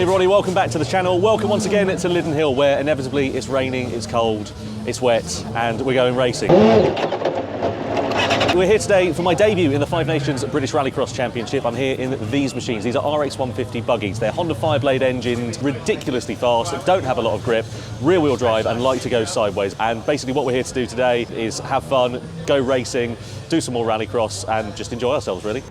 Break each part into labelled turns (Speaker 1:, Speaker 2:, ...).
Speaker 1: morning everybody, welcome back to the channel. Welcome once again to Lydden Hill, where inevitably it's raining, it's cold, it's wet, and we're going racing. We're here today for my debut in the Nations British Rallycross Championship. I'm here in these machines. These are RX150 buggies. They're Honda Fireblade engines, ridiculously fast, don't have a lot of grip, rear-wheel drive, and like to go sideways. And basically what we're here to do today is have fun, go racing, do some more rallycross, and just enjoy ourselves, really.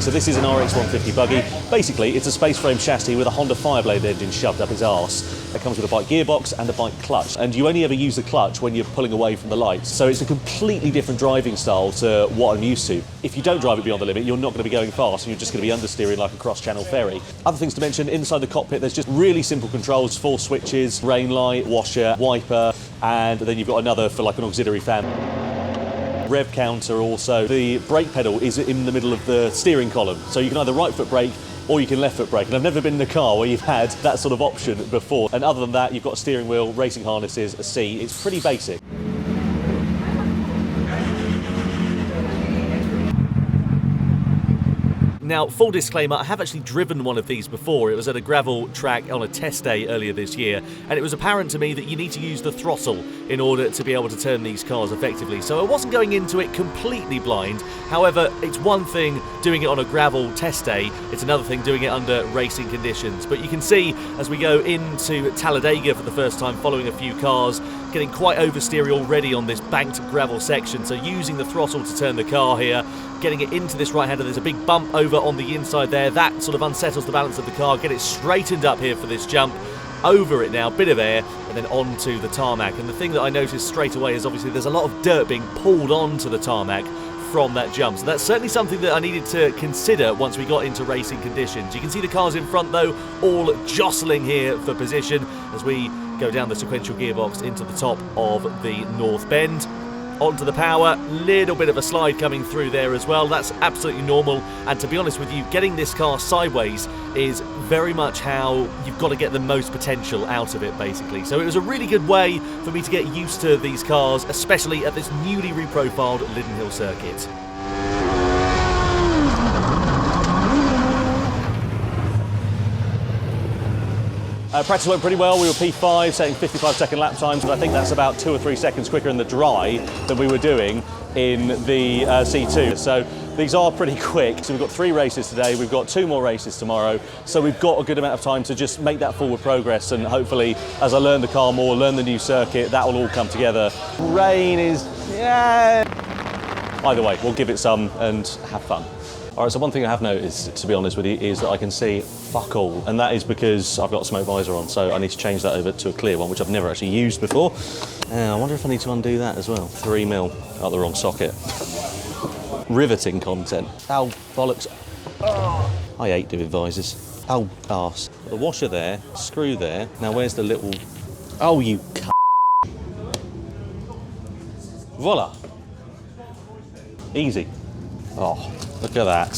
Speaker 1: So this is an RX150 buggy. Basically, it's a space frame chassis with a Honda Fireblade engine shoved up its arse. It comes with a bike gearbox and a bike clutch, and you only ever use the clutch when you're pulling away from the lights. So it's a completely different driving style to what I'm used to. If you don't drive it beyond the limit, you're not going to be going fast, and you're just going to be understeering like a cross-channel ferry. Other things to mention, inside the cockpit, there's just really simple controls, 4 switches, rain light, washer, wiper, and then you've got another for like an auxiliary fan. Rev counter also. The brake pedal is in the middle of the steering column, so you can either right foot brake or you can left foot brake, and I've never been in a car where you've had that sort of option before. And other than that, you've got a steering wheel, racing harnesses, a seat. It's pretty basic. Now, full disclaimer, I have actually driven one of these before. It was at a gravel track on a test day earlier this year, and it was apparent to me that you need to use the throttle in order to be able to turn these cars effectively. So I wasn't going into it completely blind. However, it's one thing doing it on a gravel test day, it's another thing doing it under racing conditions. But you can see as we go into Talladega for the first time, following a few cars, getting quite oversteery already on this banked gravel section. So using the throttle to turn the car here, getting it into this right-hander. There's a big bump over on the inside there. That sort of unsettles the balance of the car. Get it straightened up here for this jump. Over it now, bit of air, and then onto the tarmac. And the thing that I noticed straight away is obviously there's a lot of dirt being pulled onto the tarmac from that jump. So that's certainly something that I needed to consider once we got into racing conditions. You can see the cars in front though, all jostling here for position as we go down the sequential gearbox into the top of the North Bend. Onto the power, little bit of a slide coming through there as well. That's absolutely normal, and to be honest with you, getting this car sideways is very much how you've got to get the most potential out of it, basically. So it was a really good way for me to get used to these cars, especially at this newly reprofiled Lydden Hill circuit. Practice went pretty well. We were P5, setting 55-second lap times, but I think that's about 2 or 3 seconds quicker in the dry than we were doing in the C2. So these are pretty quick. So we've got 3 races today, we've got 2 more races tomorrow, so we've got a good amount of time to just make that forward progress, and hopefully, as I learn the car more, learn the new circuit, that will all come together. Rain is, yeah. Either way, we'll give it some and have fun. All right, so one thing I have noticed, to be honest with you, is that I can see fuck all, and that is because I've got a smoke visor on, so I need to change that over to a clear one, which I've never actually used before. I wonder if I need to undo that as well. 3mm out the wrong socket. Riveting content. Oh, bollocks. Oh. I hate doing visors. Oh, arse. The washer there, screw there. Now where's the little... Oh, you c***. Voila. Easy. Oh, look at that.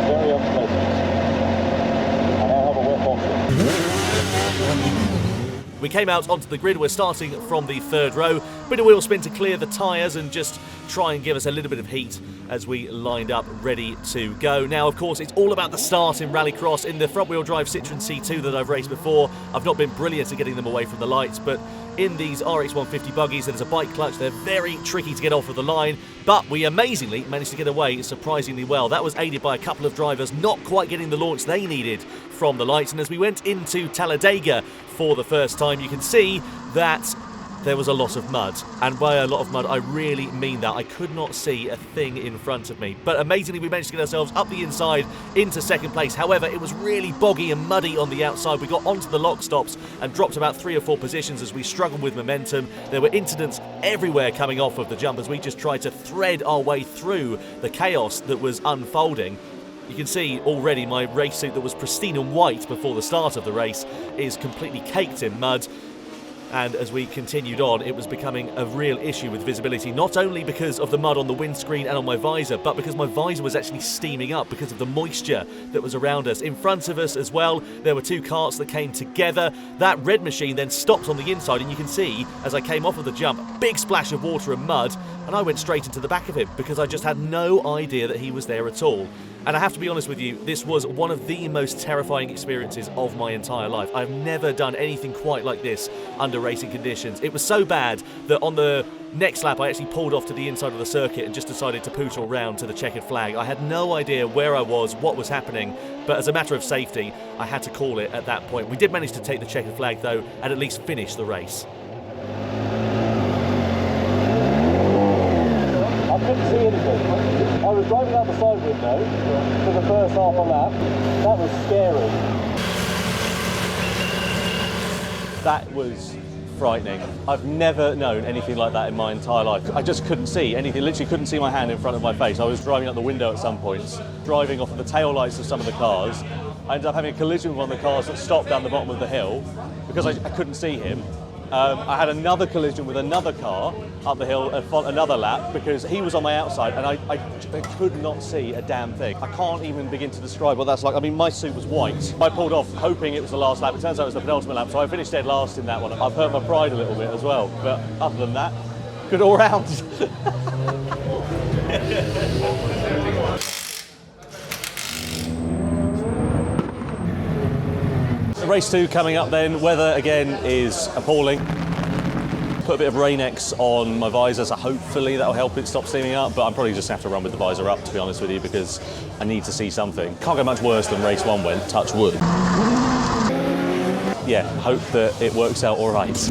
Speaker 1: Very unpleasant. I now have a wet option. We came out onto the grid. We're starting from the 3rd row. Bit of wheel spin to clear the tyres and just try and give us a little bit of heat as we lined up ready to go. Now, of course, it's all about the start in Rallycross. In the front-wheel drive Citroen C2 that I've raced before, I've not been brilliant at getting them away from the lights, but in these RX150 buggies, there's a bike clutch. They're very tricky to get off of the line, but we amazingly managed to get away surprisingly well. That was aided by a couple of drivers not quite getting the launch they needed from the lights, and as we went into Talladega for the first time, you can see that there was a lot of mud, and by a lot of mud I really mean that. I could not see a thing in front of me, but amazingly we managed to get ourselves up the inside into 2nd place. However, it was really boggy and muddy on the outside. We got onto the lock stops and dropped about 3 or 4 positions as we struggled with momentum. There were incidents everywhere coming off of the jump as we just tried to thread our way through the chaos that was unfolding. You can see already my race suit that was pristine and white before the start of the race is completely caked in mud. And as we continued on, it was becoming a real issue with visibility, not only because of the mud on the windscreen and on my visor, but because my visor was actually steaming up because of the moisture that was around us. In front of us as well, there were two carts that came together. That red machine then stopped on the inside, and you can see, as I came off of the jump, big splash of water and mud, and I went straight into the back of him because I just had no idea that he was there at all. And I have to be honest with you, this was one of the most terrifying experiences of my entire life. I've never done anything quite like this under racing conditions. It was so bad that on the next lap I actually pulled off to the inside of the circuit and just decided to pootle round to the checkered flag. I had no idea where I was, what was happening, but as a matter of safety, I had to call it at that point. We did manage to take the checkered flag though, and at least finish the race.
Speaker 2: I couldn't see anything. I was driving out the side window for the first half a lap. That was scary. That was frightening. I've never known anything like that in my entire life. I just couldn't see anything, literally couldn't see my hand in front of my face. I was driving out the window at some points, driving off of the tail lights of some of the cars. I ended up having a collision with one of the cars that stopped down the bottom of the hill because I couldn't see him. I had another collision with another car up the hill, another lap, because he was on my outside and I could not see a damn thing. I can't even begin to describe what that's like. I mean, my suit was white. I pulled off hoping it was the last lap. It turns out it was the penultimate lap, so I finished dead last in that one. I've hurt my pride a little bit as well, but other than that, good all round. Race 2 coming up then. Weather again is appalling. Put a bit of Rain-X on my visor, so hopefully that'll help it stop steaming up, but I'm probably just going to have to run with the visor up, to be honest with you, because I need to see something. Can't go much worse than race 1 went, touch wood. Yeah, hope that it works out all right.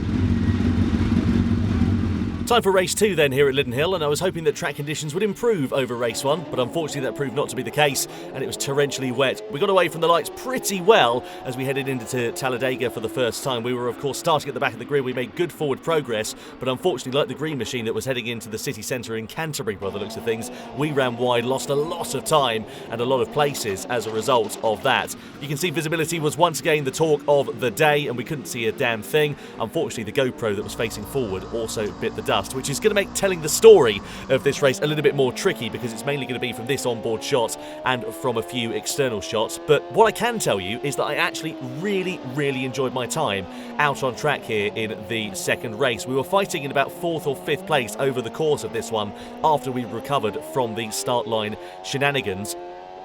Speaker 1: Time for race 2 then here at Lydden Hill, and I was hoping that track conditions would improve over race 1, but unfortunately that proved not to be the case, and it was torrentially wet. We got away from the lights pretty well as we headed into Talladega for the first time. We were of course starting at the back of the grid. We made good forward progress, but unfortunately, like the green machine that was heading into the city centre in Canterbury by the looks of things, we ran wide, lost a lot of time and a lot of places as a result of that. You can see visibility was once again the talk of the day, and we couldn't see a damn thing. Unfortunately, the GoPro that was facing forward also bit the dust, which is going to make telling the story of this race a little bit more tricky because it's mainly going to be from this onboard shot and from a few external shots. But what I can tell you is that I actually really enjoyed my time out on track here in the second race. We were fighting in about 4th or 5th place over the course of this one after we recovered from the start line shenanigans.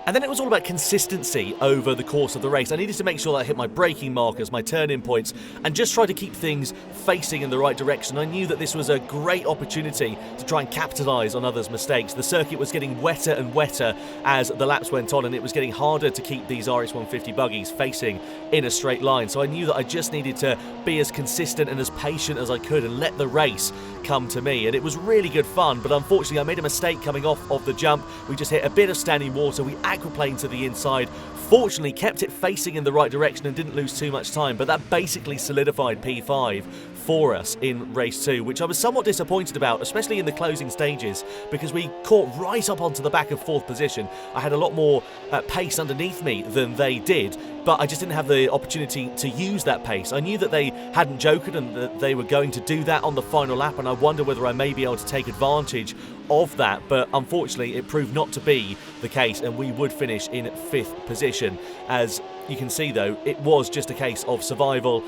Speaker 1: And then it was all about consistency over the course of the race. I needed to make sure that I hit my braking markers, my turn-in points, and just try to keep things facing in the right direction. I knew that this was a great opportunity to try and capitalise on others' mistakes. The circuit was getting wetter and wetter as the laps went on, and it was getting harder to keep these RX150 buggies facing in a straight line. So I knew that I just needed to be as consistent and as patient as I could and let the race come to me. And it was really good fun, but unfortunately I made a mistake coming off of the jump. We just hit a bit of standing water. We aquaplaned to the inside, fortunately kept it facing in the right direction and didn't lose too much time, but that basically solidified P5 for us in race 2, which I was somewhat disappointed about, especially in the closing stages, because we caught right up onto the back of 4th position. I had a lot more pace underneath me than they did, but I just didn't have the opportunity to use that pace. I knew that they hadn't jokered and that they were going to do that on the final lap, and I wonder whether I may be able to take advantage of that, but unfortunately it proved not to be the case, and we would finish in 5th position. As you can see though, it was just a case of survival.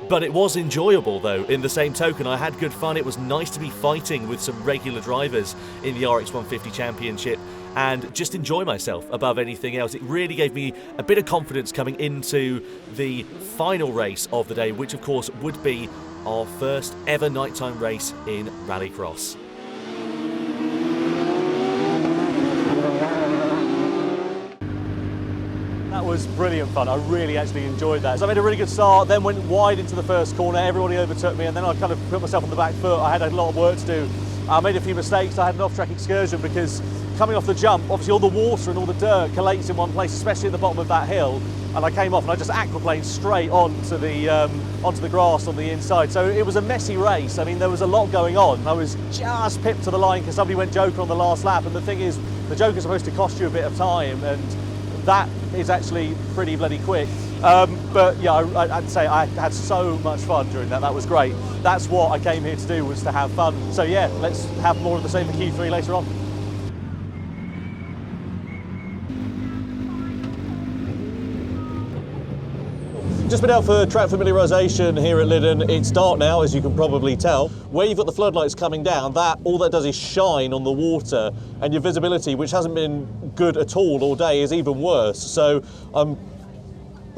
Speaker 1: But it was enjoyable though, in the same token. I had good fun. It was nice to be fighting with some regular drivers in the RX150 Championship and just enjoy myself above anything else. It really gave me a bit of confidence coming into the final race of the day, which of course would be our first ever nighttime race in Rallycross.
Speaker 2: That was brilliant fun. I really actually enjoyed that. So I made a really good start, then went wide into the first corner. Everybody overtook me, and then I kind of put myself on the back foot. I had a lot of work to do. I made a few mistakes. I had an off-track excursion because coming off the jump, obviously all the water and all the dirt collates in one place, especially at the bottom of that hill. And I came off and I just aquaplaned straight onto the grass on the inside. So it was a messy race. I mean, there was a lot going on. I was just pipped to the line because somebody went joker on the last lap. And the thing is, the joker's supposed to cost you a bit of time, and that is actually pretty bloody quick. But yeah, I'd say I had so much fun during that. That was great. That's what I came here to do, was to have fun. So yeah, let's have more of the same for Q3 later on. Just been out for track familiarisation here at Lydden. It's dark now, as you can probably tell. Where you've got the floodlights coming down, all that does is shine on the water, and your visibility, which hasn't been good at all day, is even worse. So I'm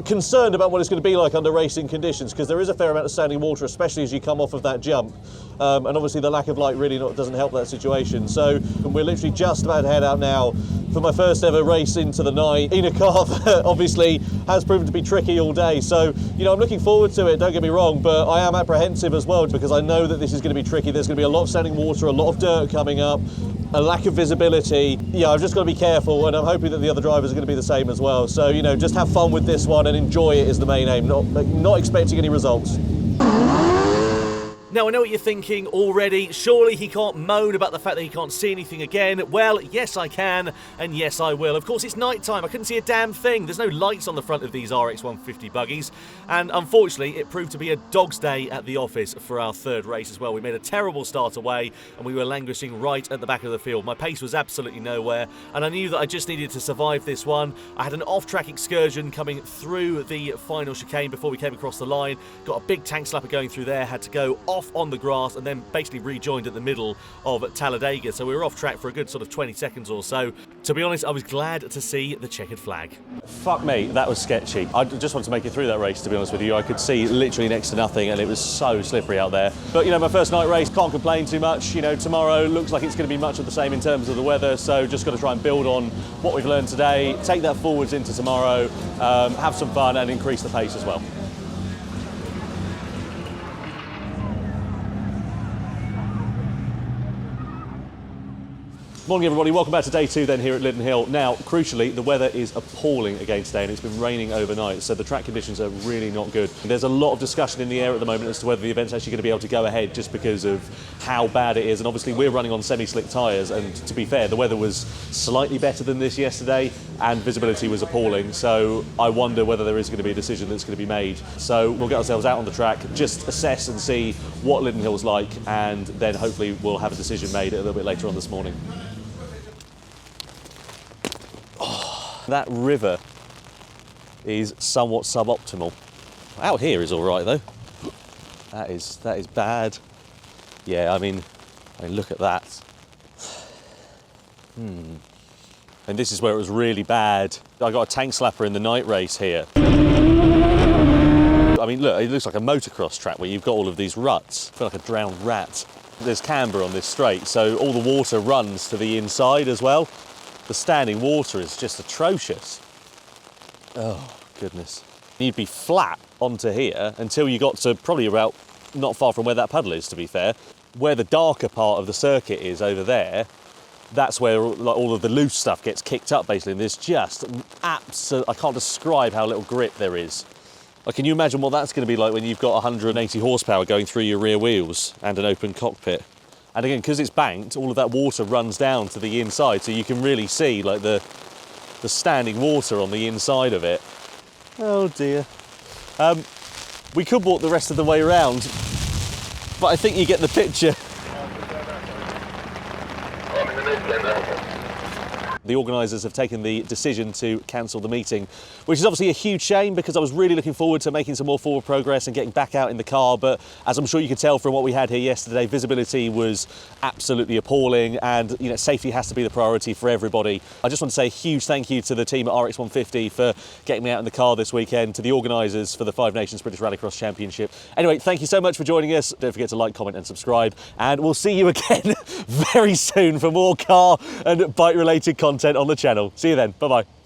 Speaker 2: concerned about what it's going to be like under racing conditions, because there is a fair amount of standing water, especially as you come off of that jump. And obviously the lack of light really doesn't help that situation. So we're literally just about to head out now for my first ever race into the night in a car that obviously has proven to be tricky all day. So, you know, I'm looking forward to it, don't get me wrong, but I am apprehensive as well, because I know that this is going to be tricky. There's going to be a lot of standing water, a lot of dirt coming up, a lack of visibility. Yeah, I've just got to be careful, and I'm hoping that the other drivers are going to be the same as well. So, you know, just have fun with this one and enjoy it is the main aim, not expecting any results.
Speaker 1: Now, I know what you're thinking already. Surely he can't moan about the fact that he can't see anything again. Well, yes I can, and yes I will. Of course, it's night time. I couldn't see a damn thing. There's no lights on the front of these RX150 buggies, and unfortunately, it proved to be a dog's day at the office for our third race as well. We made a terrible start away, and we were languishing right at the back of the field. My pace was absolutely nowhere, and I knew that I just needed to survive this one. I had an off-track excursion coming through the final chicane before we came across the line. Got a big tank slapper going through there, had to go off on the grass and then basically rejoined at the middle of Talladega, so we were off track for a good sort of 20 seconds or so. To be honest, I was glad to see the checkered flag.
Speaker 2: Fuck me, that was sketchy. I just wanted to make it through that race, to be honest with you. I could see literally next to nothing, and it was so slippery out there. But, you know, my first night race, can't complain too much. You know, tomorrow looks like it's going to be much of the same in terms of the weather, so just got to try and build on what we've learned today, take that forwards into tomorrow, have some fun and increase the pace as well. Morning everybody, welcome back to day 2 then here at Lydden Hill. Now, crucially, the weather is appalling again today, and it's been raining overnight, so the track conditions are really not good. There's a lot of discussion in the air at the moment as to whether the event's actually going to be able to go ahead just because of how bad it is, and obviously we're running on semi-slick tyres, and to be fair, the weather was slightly better than this yesterday, and visibility was appalling, so I wonder whether there is going to be a decision that's going to be made. So we'll get ourselves out on the track, just assess and see what Lydden Hill's like, and then hopefully we'll have a decision made a little bit later on this morning. That river is somewhat suboptimal. Out here is all right though. That is bad. Yeah, I mean look at that. And this is where it was really bad. I got a tank slapper in the night race here. I mean, look, it looks like a motocross track where you've got all of these ruts. I feel like a drowned rat. There's camber on this straight, so all the water runs to the inside as well. The standing water is just atrocious. Oh, goodness. You'd be flat onto here until you got to probably about not far from where that puddle is, to be fair. Where the darker part of the circuit is over there, that's where like, all of the loose stuff gets kicked up, basically. And there's just absolute, I can't describe how little grip there is. Like, can you imagine what that's going to be like when you've got 180 horsepower going through your rear wheels and an open cockpit? And again, because it's banked, all of that water runs down to the inside, so you can really see like the standing water on the inside of it. Oh dear. We could walk the rest of the way around, but I think you get the picture. The organisers have taken the decision to cancel the meeting, which is obviously a huge shame because I was really looking forward to making some more forward progress and getting back out in the car, but as I'm sure you could tell from what we had here yesterday, visibility was absolutely appalling, and you know, safety has to be the priority for everybody. I just want to say a huge thank you to the team at RX150 for getting me out in the car this weekend, to the organisers for the Nations British Rallycross Championship. Anyway, thank you so much for joining us. Don't forget to like, comment and subscribe, and we'll see you again very soon for more car and bike related content on the channel. See you then. Bye-bye.